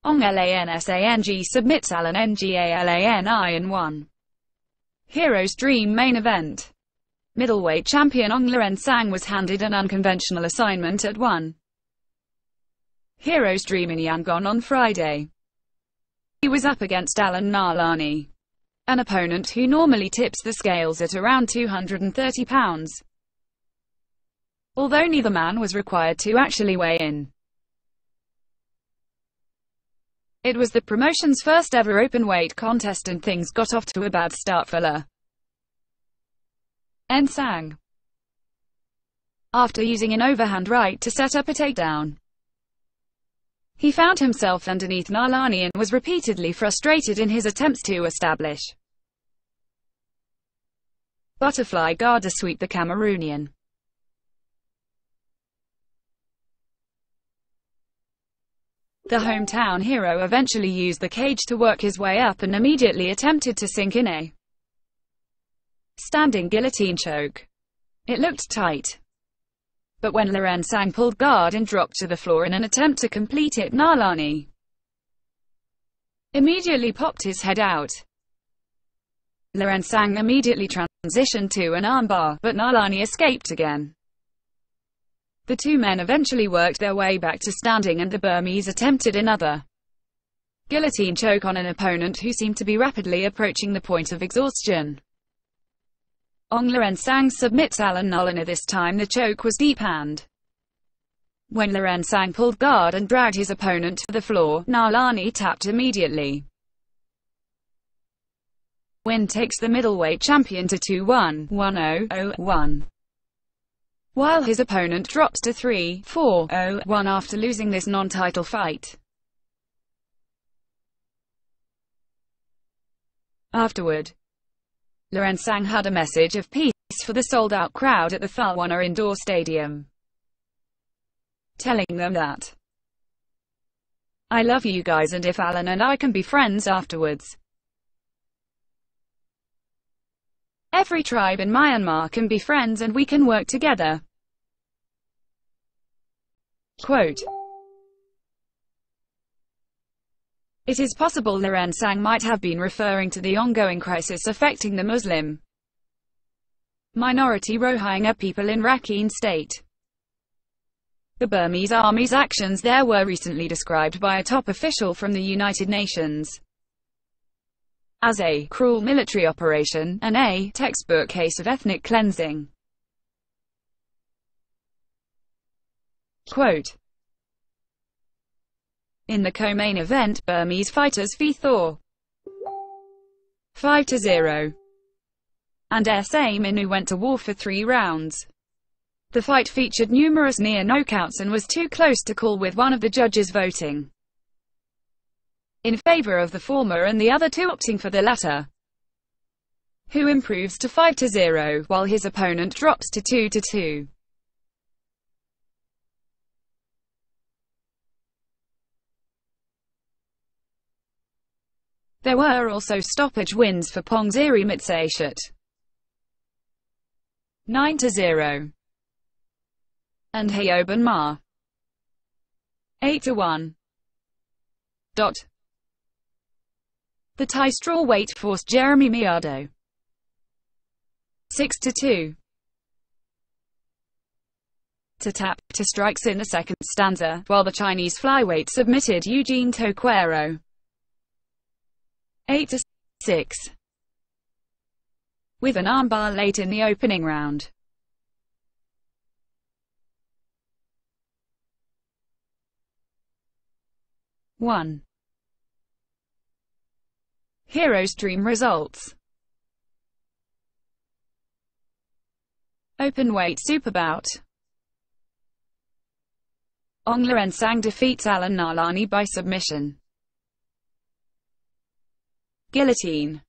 Aung La Nsang submits Alain Ngalani in 1. Hero's Dream main event. Middleweight champion Aung La Nsang was handed an unconventional assignment at 1. Hero's Dream in Yangon on Friday. He was up against Alain Ngalani, an opponent who normally tips the scales at around 230 pounds. Although neither man was required to actually weigh in. It was the promotion's first ever open-weight contest and things got off to a bad start for La Nsang. After using an overhand right to set up a takedown, he found himself underneath Ngalani and was repeatedly frustrated in his attempts to establish butterfly guard to sweep the Cameroonian. The hometown hero eventually used the cage to work his way up and immediately attempted to sink in a standing guillotine choke. It looked tight, but when La Nsang pulled guard and dropped to the floor in an attempt to complete it, Ngalani immediately popped his head out. La Nsang immediately transitioned to an armbar, but Ngalani escaped again. The two men eventually worked their way back to standing and the Burmese attempted another guillotine choke on an opponent who seemed to be rapidly approaching the point of exhaustion. Aung La Nsang submits Alain Ngalani. This time the choke was deep and when La Nsang pulled guard and dragged his opponent to the floor, Ngalani tapped immediately. Win takes the middleweight champion to 2-1, 1-0-0-1. While his opponent drops to 3-4-0-1 after losing this non-title fight. Afterward, La Nsang had a message of peace for the sold-out crowd at the Thulwana Indoor Stadium, telling them that, "I love you guys and if Alain and I can be friends afterwards, every tribe in Myanmar can be friends and we can work together." Quote, it is possible La Nsang might have been referring to the ongoing crisis affecting the Muslim minority Rohingya people in Rakhine State. The Burmese army's actions there were recently described by a top official from the United Nations as a cruel military operation and a textbook case of ethnic cleansing. Quote, in the co-main event, Burmese fighters Thor 5-0 and Sa Minu went to war for 3 rounds. The fight featured numerous near knockouts and was too close to call, with one of the judges voting in favor of the former and the other two opting for the latter, who improves to 5-0, while his opponent drops to 2-2. There were also stoppage wins for Pongziri Mitsashat 9-0 and Hayoban Ma 8-1. The Thai strawweight forced Jeremy Miado 6-2 to tap to strikes in the second stanza, while the Chinese flyweight submitted Eugene Toquero 8-6 with an armbar late in the opening round. One. Hero's Dream results. Openweight superbout. Aung La Nsang defeats Alain Ngalani by submission. Guillotine.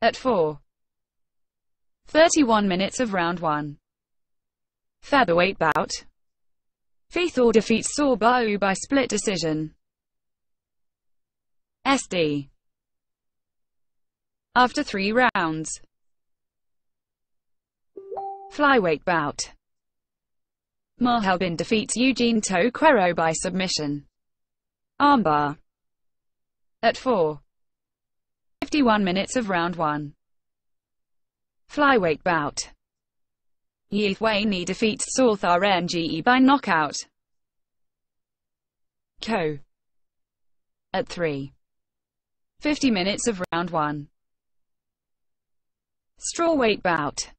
At 4:31 minutes of round 1. Featherweight bout. Thor defeats Sorbau by split decision. SD. After 3 rounds. Flyweight bout. Mahelbin defeats Eugene Toquero by submission. Armbar. At 4:51 minutes of round 1. Flyweight bout. Yi Huini defeats South RNGE by knockout. Co. At 3:50 minutes of round 1. Strawweight bout.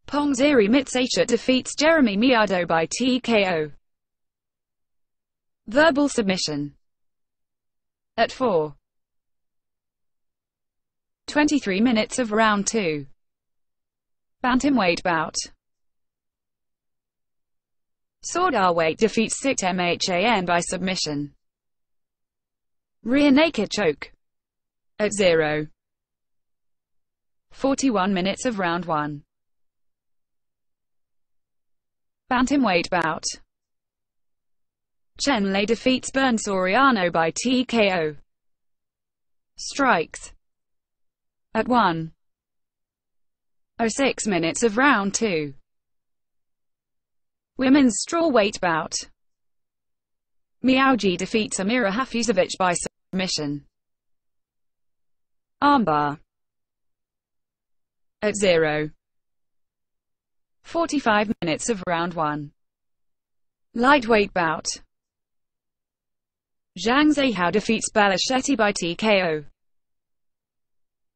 Pongziri Mitsacha defeats Jeremy Miado by TKO. Verbal submission. At 4:23 minutes of round 2. Bantamweight bout. Swordar defeats Sikt Mhan by submission. Rear naked choke. At 0:41 minutes of round 1. Bantamweight bout. Chen Lei defeats Bern Soriano by TKO. Strikes. At 1:06 minutes of round 2. Women's strawweight bout. Miaoji defeats Amira Hafizovich by submission. Armbar. At 0:45 minutes of round 1. Lightweight bout. Zhang Zhihao defeats Bella Shetty by TKO.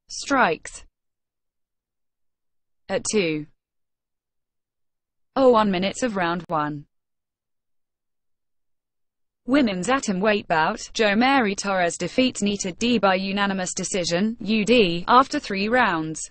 Strikes. At 2:01 minutes of round 1. Women's atomweight bout. Jo Mary Torres defeats Nita D by unanimous decision, UD, after 3 rounds.